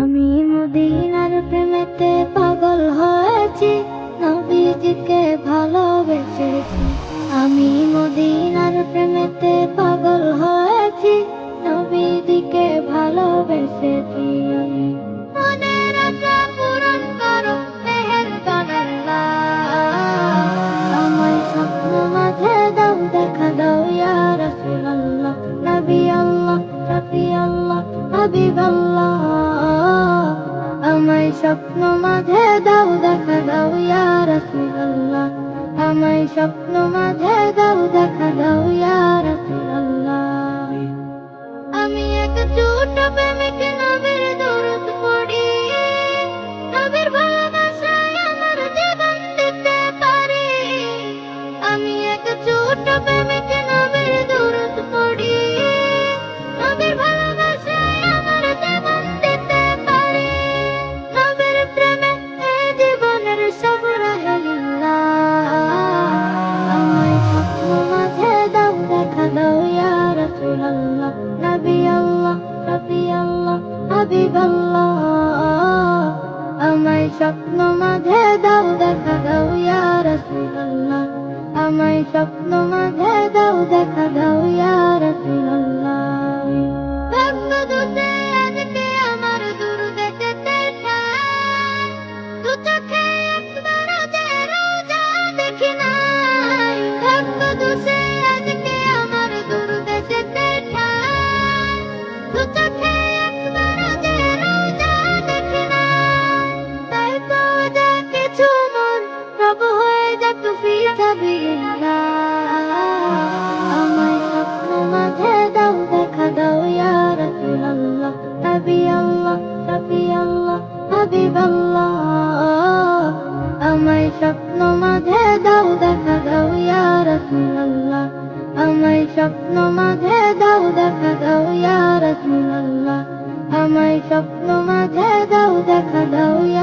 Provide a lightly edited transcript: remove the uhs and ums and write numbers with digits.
আমি মদিনার প্রেমেতে পাগল হয়েছি, নবীজিকে ভালোবেসেছি। আমি মদিনার প্রেমেতে পাগল হয়েছি, নবীজিকে ভালোবেসেছি। আমি মনের আশা পূরণ করো মেহেরবান আল্লাহ, আমায় স্বপ্ন মাঝে দাও, দেখা দাও ইয়া রাসূলুল্লাহ। নবী আল্লাহ, শফি আল্লাহ, হাবিব আল্লাহ, আমায় স্বপ্ন মাঝে দাও, দেখা দাও ইয়া রাসূলুল্লাহ। আমায় স্বপ্ন মাঝে দাও, দেখা দাও ইয়া রাসূলুল্লাহ। আমি এক ছোট প্রেমিক, নবীর দরুদ পড়ি, নবীর ভালোবাসায় আমার জীবন দিতে পারি। আমি এক ছোট প্রেমিক, নবীর দরুদ পড়ি, নবীর ভালোবাসায় আমার জীবন দিতে পারি। নবীর প্রেমে এই জীবনের সব রহে লিল্লাহ, আমায় স্বপ্ন মাঝে দাও, দেখা দাও ইয়া রাসূলুল্লাহ। নবী আল্লাহ, শফি আল্লাহ, হাবিব আল্লাহ, আমায় স্বপ্ন মাঝে দাও, দেখা দাও ইয়া রাসূলুল্লাহ। আমায় স্বপ্ন মাঝে দাও, দেখা দাও ইয়া রাসূলুল্লাহ। ভাগ্য দোষে আজকে আমার দূর দেখতে ঠাই, দু চোখে একবারও যে রোজা দেখি নাই। ভাগ্য দোষে আজকে আমার দূর দেখতে ঠাই, দু চোখে একবারও যে রোজা দেখি নাই। তাই তো যা কিছু মন সব হয়ে যাক ফি সাবিলিল্লাহ, আমায় স্বপ্ন মাঝে দাও, দেখা দাও ইয়া রাসূলুল্লাহ। নবী আল্লাহ, শফি আল্লাহ, হাবিব আল্লাহ, আমায় স্বপ্ন মাঝে দাও, দেখা দাও ইয়া রাসূলুল্লাহ। আমায় স্বপ্ন মাঝে দাও, দেখা দাও ইয়া রাসূলুল্লাহ। আমায় স্বপ্ন মাঝে দাও, দেখা দাও ইয়া